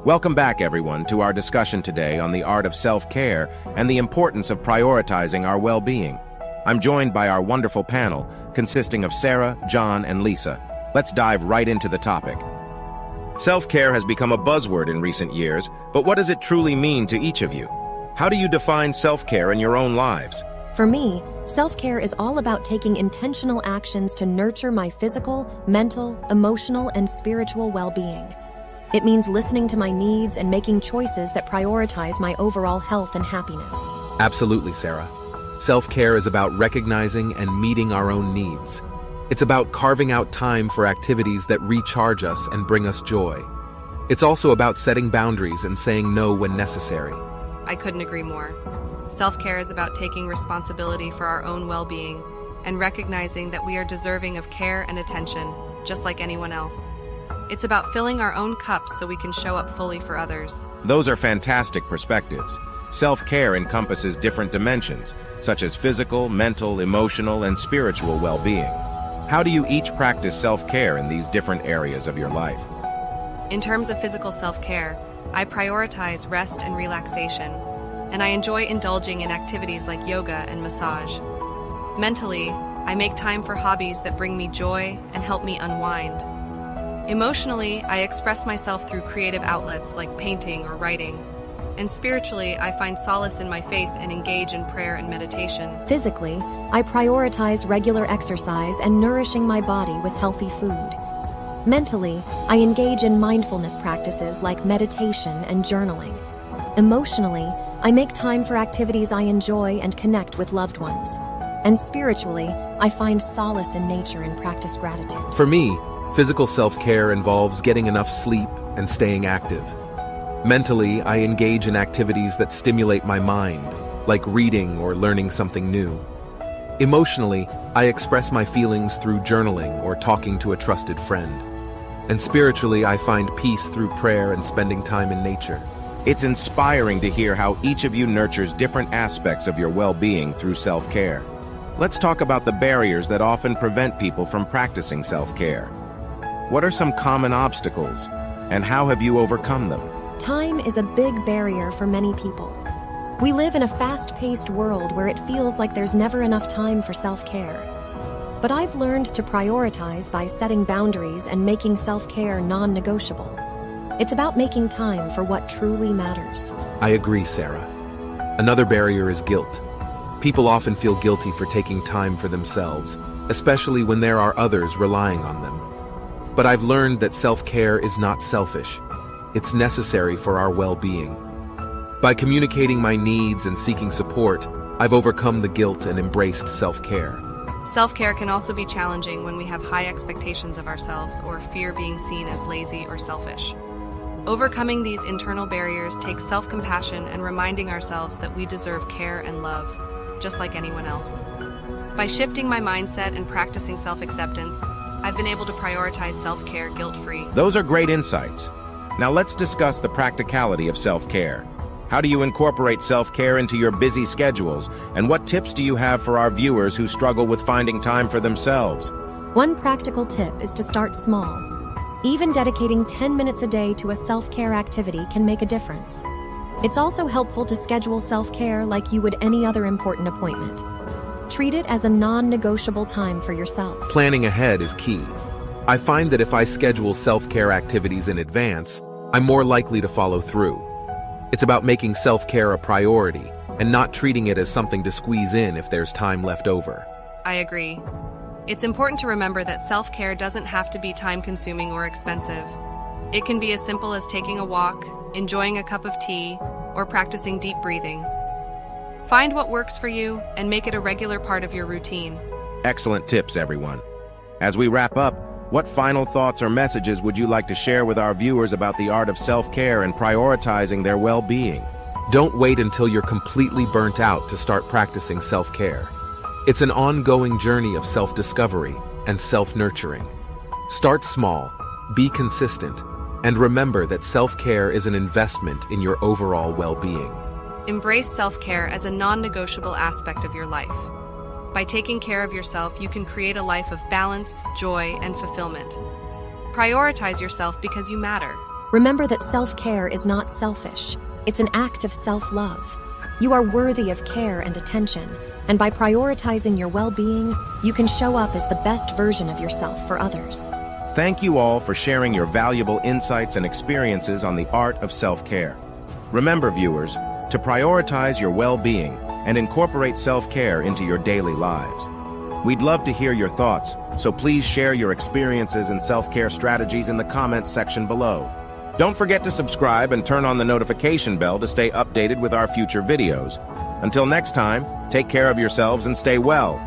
Welcome back, everyone, to our discussion today on the art of self-care and the importance of prioritizing our well-being. I'm joined by our wonderful panel, consisting of Sarah, John, and Lisa. Let's dive right into the topic. Self-care has become a buzzword in recent years, but what does it truly mean to each of you? How do you define self-care in your own lives? For me, self-care is all about taking intentional actions to nurture my physical, mental, emotional, and spiritual well-being. It means listening to my needs and making choices that prioritize my overall health and happiness. Absolutely, Sarah. Self-care is about recognizing and meeting our own needs. It's about carving out time for activities that recharge us and bring us joy. It's also about setting boundaries and saying no when necessary. I couldn't agree more. Self-care is about taking responsibility for our own well-being and recognizing that we are deserving of care and attention, just like anyone else. It's about filling our own cups so we can show up fully for others. Those are fantastic perspectives. Self-care encompasses different dimensions, such as physical, mental, emotional, and spiritual well-being. How do you each practice self-care in these different areas of your life? In terms of physical self-care, I prioritize rest and relaxation, and I enjoy indulging in activities like yoga and massage. Mentally, I make time for hobbies that bring me joy and help me unwind. Emotionally, I express myself through creative outlets like painting or writing. And spiritually, I find solace in my faith and engage in prayer and meditation. Physically, I prioritize regular exercise and nourishing my body with healthy food. Mentally, I engage in mindfulness practices like meditation and journaling. Emotionally, I make time for activities I enjoy and connect with loved ones. And spiritually, I find solace in nature and practice gratitude. For me, physical self-care involves getting enough sleep and staying active. Mentally, I engage in activities that stimulate my mind, like reading or learning something new. Emotionally, I express my feelings through journaling or talking to a trusted friend. And spiritually, I find peace through prayer and spending time in nature. It's inspiring to hear how each of you nurtures different aspects of your well-being through self-care. Let's talk about the barriers that often prevent people from practicing self-care. What are some common obstacles, and how have you overcome them? Time is a big barrier for many people. We live in a fast-paced world where it feels like there's never enough time for self-care. But I've learned to prioritize by setting boundaries and making self-care non-negotiable. It's about making time for what truly matters. I agree, Sarah. Another barrier is guilt. People often feel guilty for taking time for themselves, especially when there are others relying on them. But I've learned that self-care is not selfish. It's necessary for our well-being. By communicating my needs and seeking support, I've overcome the guilt and embraced self-care. Self-care can also be challenging when we have high expectations of ourselves or fear being seen as lazy or selfish. Overcoming these internal barriers takes self-compassion and reminding ourselves that we deserve care and love, just like anyone else. By shifting my mindset and practicing self-acceptance, I've been able to prioritize self-care guilt-free. Those are great insights. Now let's discuss the practicality of self-care. How do you incorporate self-care into your busy schedules, and what tips do you have for our viewers who struggle with finding time for themselves? One practical tip is to start small. Even dedicating 10 minutes a day to a self-care activity can make a difference. It's also helpful to schedule self-care like you would any other important appointment. Treat it as a non-negotiable time for yourself. Planning ahead is key. I find that if I schedule self-care activities in advance, I'm more likely to follow through. It's about making self-care a priority and not treating it as something to squeeze in if there's time left over. I agree. It's important to remember that self-care doesn't have to be time-consuming or expensive. It can be as simple as taking a walk, enjoying a cup of tea, or practicing deep breathing. Find what works for you and make it a regular part of your routine. Excellent tips, everyone. As we wrap up, what final thoughts or messages would you like to share with our viewers about the art of self-care and prioritizing their well-being? Don't wait until you're completely burnt out to start practicing self-care. It's an ongoing journey of self-discovery and self-nurturing. Start small, be consistent, and remember that self-care is an investment in your overall well-being. Embrace self-care as a non-negotiable aspect of your life. By taking care of yourself, you can create a life of balance, joy, and fulfillment. Prioritize yourself because you matter, Remember that self-care is not selfish. It's an act of self-love. You are worthy of care and attention, and by prioritizing your well-being, you can show up as the best version of yourself for others. Thank you all for sharing your valuable insights and experiences on the art of self-care. Remember, viewers, to prioritize your well-being and incorporate self-care into your daily lives. We'd love to hear your thoughts, so please share your experiences and self-care strategies in the comments section below. Don't forget to subscribe and turn on the notification bell to stay updated with our future videos. Until next time, take care of yourselves and stay well.